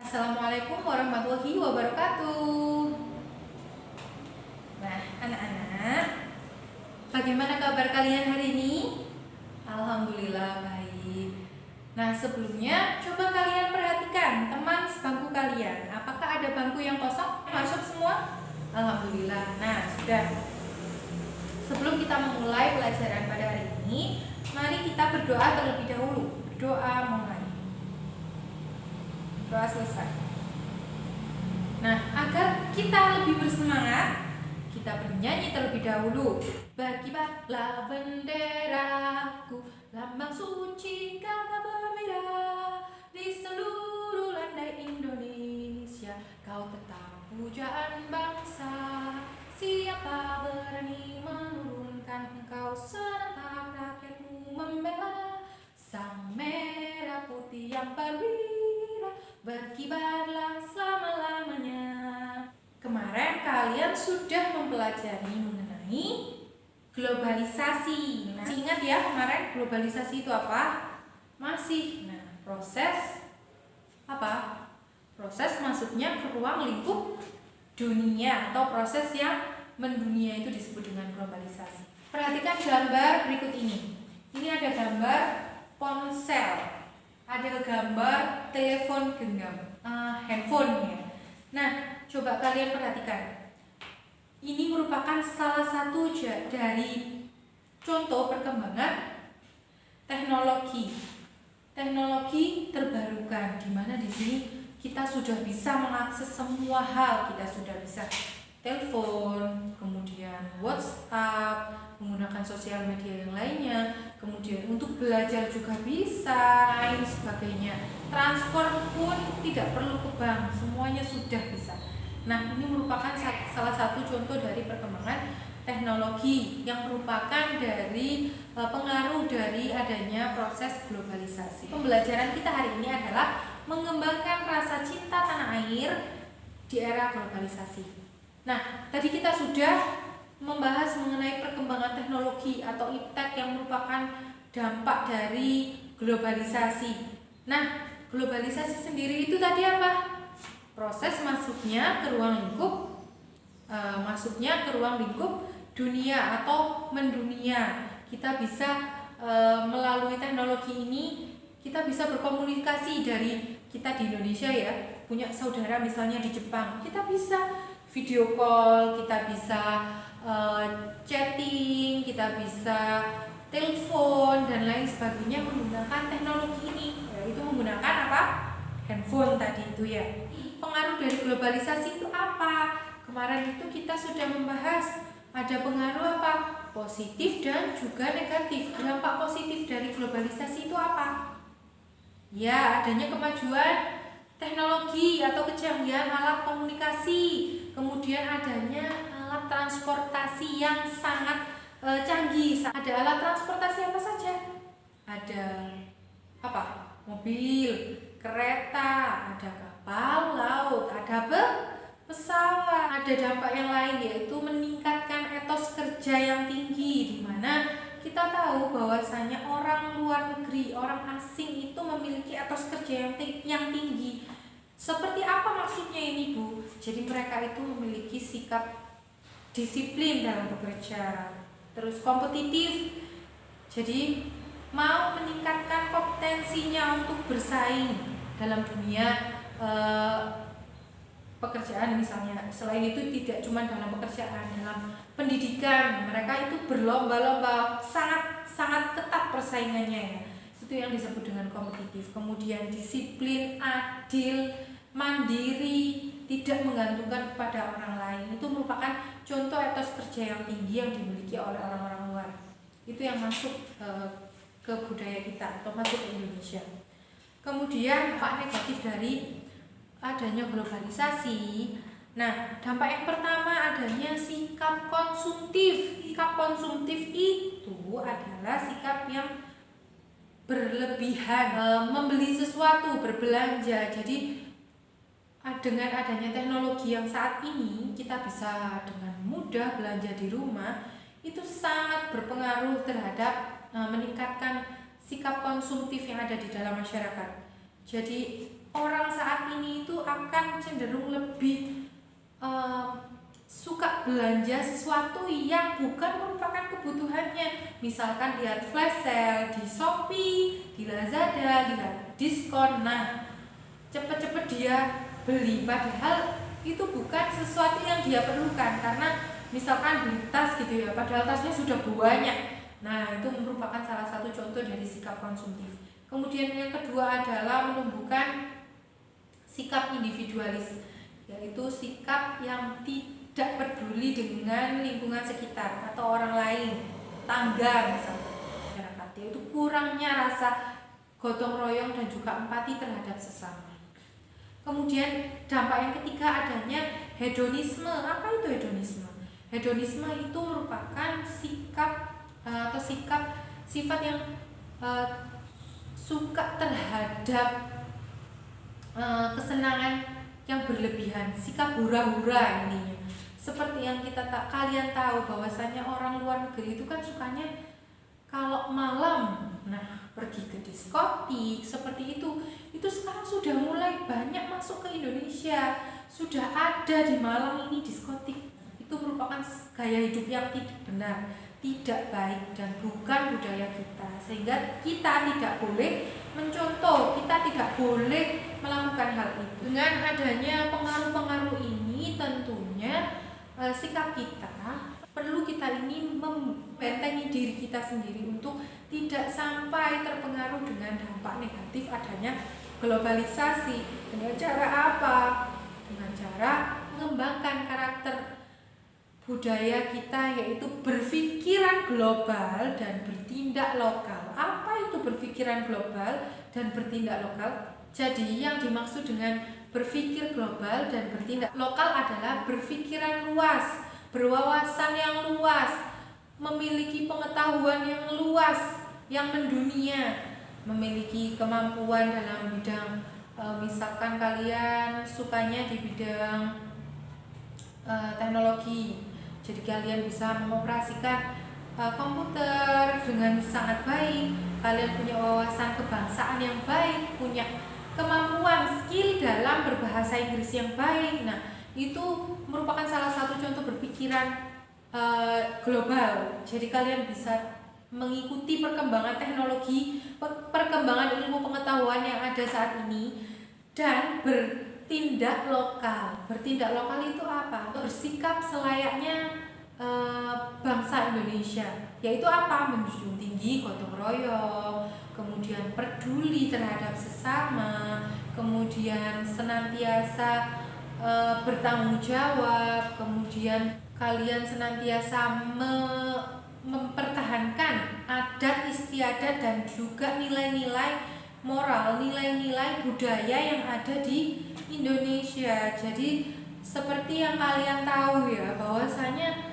Assalamualaikum warahmatullahi wabarakatuh. Nah, anak-anak, bagaimana kabar kalian hari ini? Alhamdulillah baik. Nah, sebelumnya coba kalian perhatikan teman sebangku kalian. Apakah ada bangku yang kosong? Masuk semua? Alhamdulillah. Nah, sudah. Sebelum kita memulai pelajaran pada hari ini, mari kita berdoa terlebih dahulu. Berdoa mulai. Doa selesai. Nah, agar kita lebih bersemangat, kita bernyanyi terlebih dahulu. Berkibarlah benderaku, lambang suci kakak berbeda, di seluruh landai Indonesia, kau tetap pujaan bangsa. Siapa berani menurunkan engkau, serentak rakyatmu membela, sang merah putih yang berwira, berkibarlah selama-lamanya. Kemarin kalian sudah mempelajari mengenai globalisasi. Nah, ingat ya kemarin globalisasi itu apa? Masih. Nah, proses apa? Proses masuknya ke ruang lingkup dunia atau proses yang mendunia itu disebut dengan globalisasi. Perhatikan gambar berikut ini. Ini ada gambar ponsel, ada gambar telepon genggam, handphone ya. Nah, coba kalian perhatikan. Ini merupakan salah satu dari contoh perkembangan teknologi terbarukan, di mana di sini kita sudah bisa mengakses semua hal. Kita sudah bisa telepon, kemudian WhatsApp, menggunakan sosial media yang lainnya, kemudian untuk belajar juga bisa, lain sebagainya. Transport pun tidak perlu ke bank, semuanya sudah bisa. Nah, ini merupakan salah satu contoh dari perkembangan teknologi yang merupakan dari pengaruh dari adanya proses globalisasi. Pembelajaran kita hari ini adalah mengembangkan rasa cinta tanah air di era globalisasi. Nah, tadi kita sudah membahas mengenai perkembangan teknologi atau iptek yang merupakan dampak dari globalisasi. Nah, globalisasi sendiri itu tadi apa? Proses masuknya ke ruang lingkup dunia atau mendunia. Kita bisa melalui teknologi ini kita bisa berkomunikasi. Dari kita di Indonesia ya, punya saudara misalnya di Jepang, kita bisa video call, kita bisa chatting, kita bisa telepon dan lain sebagainya menggunakan teknologi ini. Yaitu menggunakan apa? Handphone tadi itu ya. Pengaruh dari globalisasi itu apa? Kemarin itu kita sudah membahas ada pengaruh apa? Positif dan juga negatif. Dampak positif dari globalisasi itu apa? Ya, adanya kemajuan teknologi atau kecanggihan alat komunikasi, kemudian adanya alat transportasi yang sangat canggih. Ada alat transportasi apa saja? Ada apa? Mobil, kereta, ada kapal laut, ada pesawat. Ada dampak yang lain, yaitu meningkatkan etos kerja yang tinggi, di mana kita tahu bahwasanya orang luar negeri, orang asing itu memiliki etos kerja yang tinggi. Seperti apa maksudnya ini, Bu? Jadi mereka itu memiliki sikap disiplin dalam bekerja, terus kompetitif. Jadi mau meningkatkan kompetensinya untuk bersaing dalam dunia pekerjaan misalnya. Selain itu tidak cuma dalam pekerjaan, dalam pendidikan mereka itu berlomba-lomba, sangat ketat persaingannya ya. Itu yang disebut dengan kompetitif. Kemudian disiplin, adil, mandiri, tidak menggantungkan kepada orang lain. Itu merupakan contoh etos kerja yang tinggi yang dimiliki oleh orang-orang luar. Itu yang masuk ke budaya kita atau masuk ke Indonesia. Kemudian dampak negatif dari adanya globalisasi. Nah, dampak yang pertama adanya sikap konsumtif. Sikap konsumtif itu adalah sikap yang berlebihan, membeli sesuatu, berbelanja. Jadi dengan adanya teknologi yang saat ini kita bisa dengan mudah belanja di rumah, itu sangat berpengaruh terhadap meningkatkan sikap konsumtif yang ada di dalam masyarakat. Jadi orang saat ini itu akan cenderung lebih suka belanja sesuatu yang bukan merupakan kebutuhannya. Misalkan lihat flash sale di Shopee, di Lazada, lihat diskon, nah cepet-cepet dia beli, padahal itu bukan sesuatu yang dia perlukan. Karena misalkan beli tas gitu ya, padahal tasnya sudah banyak. Nah, itu merupakan salah satu contoh dari sikap konsumtif. Kemudian yang kedua adalah menumbuhkan sikap individualis, yaitu sikap yang tidak peduli dengan lingkungan sekitar atau orang lain, tangga misalnya, masyarakat, yaitu kurangnya rasa gotong royong dan juga empati terhadap sesama. Kemudian dampak yang ketiga adanya hedonisme. Apa itu hedonisme? Hedonisme itu merupakan sikap atau sifat yang suka terhadap kesenangan yang berlebihan, sikap hura-hura ini. Seperti yang kalian tahu bahwasanya orang luar negeri itu kan sukanya kalau malam, nah pergi ke diskotik seperti itu sekarang sudah mulai banyak masuk ke Indonesia, sudah ada di Malang ini diskotik. Itu merupakan gaya hidup yang tidak benar, tidak baik, dan bukan budaya kita, sehingga kita tidak boleh mencontoh, kita tidak boleh melakukan hal itu. Dengan adanya pengaruh-pengaruh ini tentunya sikap kita perlu kita ini membentengi diri kita sendiri untuk tidak sampai terpengaruh dengan dampak negatif adanya globalisasi. Dengan cara apa? Dengan cara mengembangkan karakter budaya kita, yaitu berpikiran global dan bertindak lokal. Apa itu berpikiran global dan bertindak lokal? Jadi yang dimaksud dengan berpikir global dan bertindak lokal adalah berpikiran luas, berwawasan yang luas, memiliki pengetahuan yang luas, yang mendunia, memiliki kemampuan dalam bidang misalkan kalian sukanya di bidang teknologi, jadi kalian bisa mengoperasikan komputer dengan sangat baik, kalian punya wawasan kebangsaan yang baik, punya kemampuan skill dalam berbahasa Inggris yang baik. Nah, itu merupakan salah satu contoh berpikiran global. Jadi kalian bisa mengikuti perkembangan teknologi, perkembangan ilmu pengetahuan yang ada saat ini, dan bertindak lokal. Bertindak lokal itu apa? Bersikap selayaknya bangsa Indonesia, yaitu apa? Menjunjung tinggi gotong royong, kemudian peduli terhadap sesama, kemudian senantiasa bertanggung jawab, kemudian kalian senantiasa mempertahankan adat istiadat dan juga nilai-nilai moral, nilai-nilai budaya yang ada di Indonesia. Jadi seperti yang kalian tahu ya, bahwasanya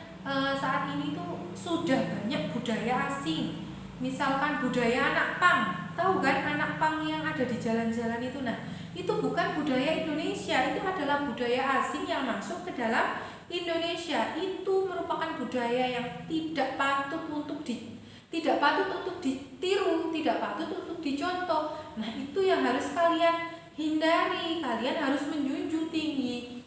saat ini tuh sudah banyak budaya asing. Misalkan budaya anak pang, tahu kan anak pang yang ada di jalan-jalan itu? Nah, itu bukan budaya Indonesia, itu adalah budaya asing yang masuk ke dalam Indonesia. Itu merupakan budaya yang tidak patut untuk ditiru, tidak patut untuk dicontoh. Nah, itu yang harus kalian hindari. Kalian harus menjunjung tinggi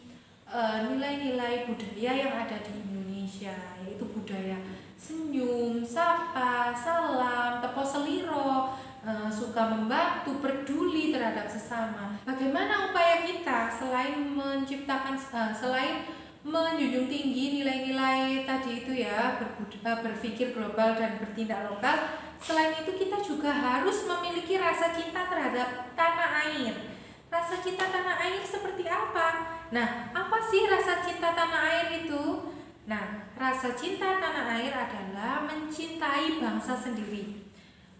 nilai-nilai budaya yang ada di Indonesia, yaitu budaya senyum, sapa, salam, tepo seliro, suka membantu, peduli terhadap sesama. Bagaimana upaya kita selain menjunjung tinggi nilai-nilai tadi itu ya, berpikir global dan bertindak lokal, selain itu kita juga harus memiliki rasa cinta terhadap tanah air. Rasa cinta tanah air seperti apa? Nah, apa sih rasa cinta tanah air itu? Nah, rasa cinta tanah air adalah mencintai bangsa sendiri,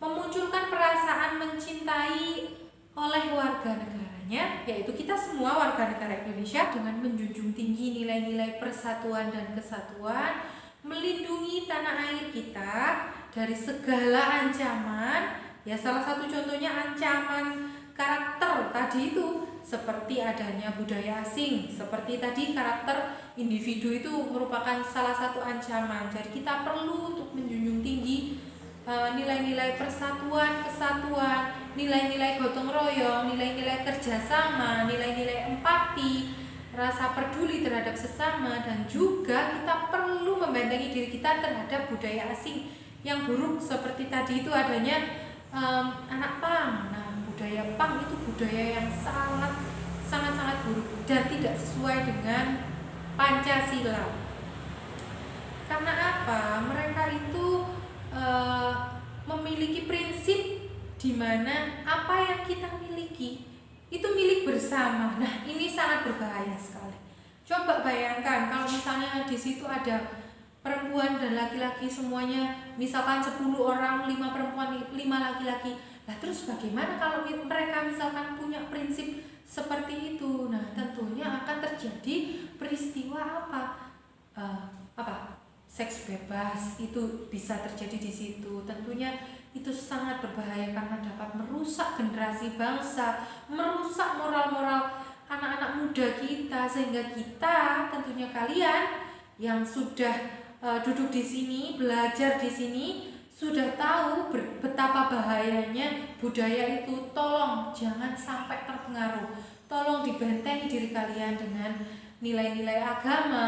memunculkan perasaan mencintai oleh warga negaranya, yaitu kita semua warga negara Indonesia, dengan menjunjung tinggi nilai-nilai persatuan dan kesatuan, melindungi tanah air kita dari segala ancaman. Ya, salah satu contohnya ancaman karakter tadi itu, seperti adanya budaya asing, seperti tadi karakter individu itu merupakan salah satu ancaman. Jadi kita perlu untuk menjunjung tinggi nilai-nilai persatuan, kesatuan, nilai-nilai gotong royong, nilai-nilai kerjasama, nilai-nilai empati, rasa peduli terhadap sesama, dan juga kita perlu membentengi diri kita terhadap budaya asing yang buruk seperti tadi itu adanya anak pang. Nah, budaya pang itu budaya yang sangat buruk dan tidak sesuai dengan Pancasila. Karena apa? Mereka itu memiliki prinsip di mana apa yang kita miliki itu milik bersama. Nah, ini sangat berbahaya sekali. Coba bayangkan kalau misalnya di situ ada perempuan dan laki-laki semuanya, misalkan 10 orang, 5 perempuan, 5 laki-laki. Nah, terus bagaimana kalau mereka misalkan punya prinsip seperti itu? Nah, tentunya akan terjadi peristiwa apa? Seks bebas itu bisa terjadi di situ. Tentunya itu sangat berbahaya karena dapat merusak generasi bangsa, merusak moral-moral anak-anak muda kita, sehingga kita, tentunya kalian yang sudah duduk di sini, belajar di sini, sudah tahu betapa bahayanya budaya itu. Tolong jangan sampai terpengaruh. Tolong dibentengi diri kalian dengan nilai-nilai agama.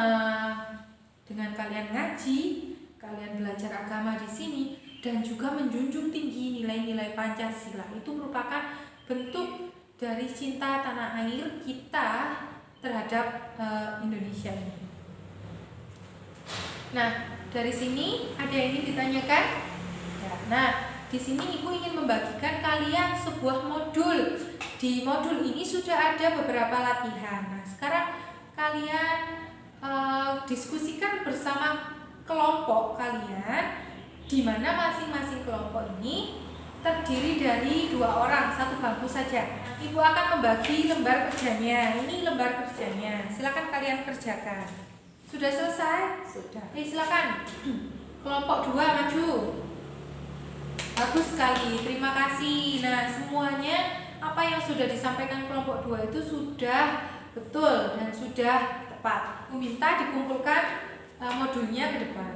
Dengan kalian ngaji, kalian belajar agama di sini, dan juga menjunjung tinggi nilai-nilai Pancasila. Itu merupakan bentuk dari cinta tanah air kita terhadap Indonesia ini. Nah, dari sini ada yang ingin ditanyakan? Ya, nah, di sini Ibu ingin membagikan kalian sebuah modul. Di modul ini sudah ada beberapa latihan. Nah, sekarang kalian diskusikan bersama kelompok kalian, di mana masing-masing kelompok ini terdiri dari 2 orang, 1 bangku saja. Ibu akan membagi lembar kerjanya. Ini lembar kerjanya. Silakan kalian kerjakan. Sudah selesai? Sudah. Silakan. Kelompok 2 maju. Bagus sekali. Terima kasih. Nah, semuanya apa yang sudah disampaikan kelompok 2 itu sudah betul dan sudah tepat. Aku minta dikumpulkan modulnya ke depan.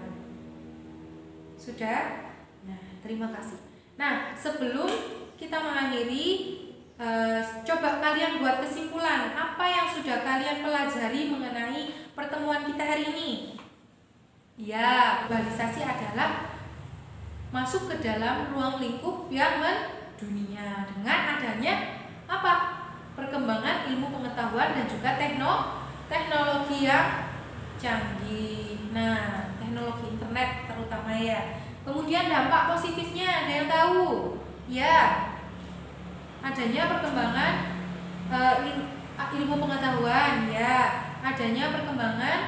Sudah? Nah, terima kasih. Nah, sebelum kita mengakhiri, coba kalian buat kesimpulan apa yang sudah kalian pelajari mengenai pertemuan kita hari ini. Ya, globalisasi adalah masuk ke dalam ruang lingkup yang mendunia dengan adanya apa? Perkembangan ilmu pengetahuan dan juga teknologi yang canggih. Nah, teknologi internet terutama ya. Kemudian dampak positifnya ada yang tahu? Ya, adanya perkembangan ilmu pengetahuan, ya, adanya perkembangan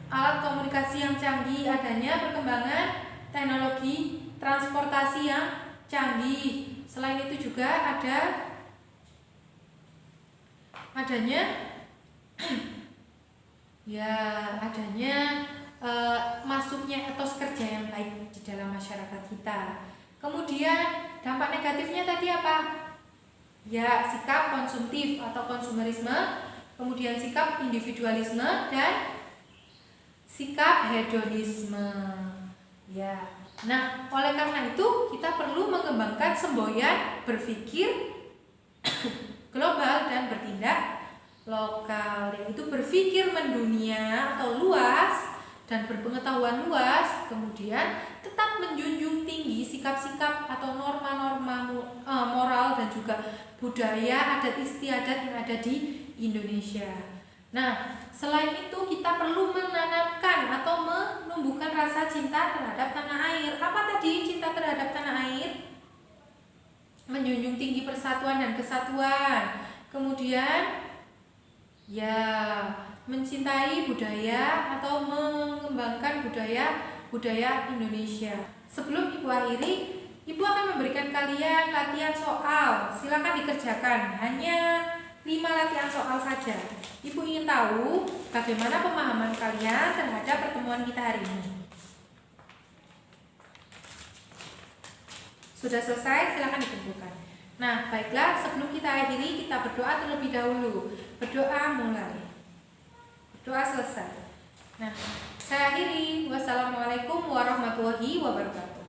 alat komunikasi yang canggih, adanya perkembangan teknologi transportasi yang canggih. Selain itu juga adanya masuknya etos kerja yang baik di dalam masyarakat kita. Kemudian dampak negatifnya tadi apa? Ya, sikap konsumtif atau konsumerisme, kemudian sikap individualisme dan sikap hedonisme. Ya. Nah, oleh karena itu kita perlu mengembangkan semboyan berpikir global dan bertindak lokal, yaitu berpikir mendunia atau luas dan berpengetahuan luas, kemudian tetap menjunjung tinggi sikap-sikap atau norma-norma moral dan juga budaya adat istiadat yang ada di Indonesia. Nah, selain itu kita perlu menanamkan atau menumbuhkan rasa cinta terhadap tanah air. Apa tadi cinta terhadap tanah air? Menjunjung tinggi persatuan dan kesatuan. Kemudian ya, mencintai budaya atau mengembangkan budaya Indonesia. Sebelum Ibu akhiri, Ibu akan memberikan kalian latihan soal. Silakan dikerjakan. Hanya 5 latihan soal saja. Ibu ingin tahu bagaimana pemahaman kalian terhadap pertemuan kita hari ini. Sudah selesai? Silakan dikumpulkan. Nah, baiklah, sebelum kita akhiri, kita berdoa terlebih dahulu. Berdoa mulai. Berdoa selesai. Nah, saya akhiri. Wassalamualaikum warahmatullahi wabarakatuh.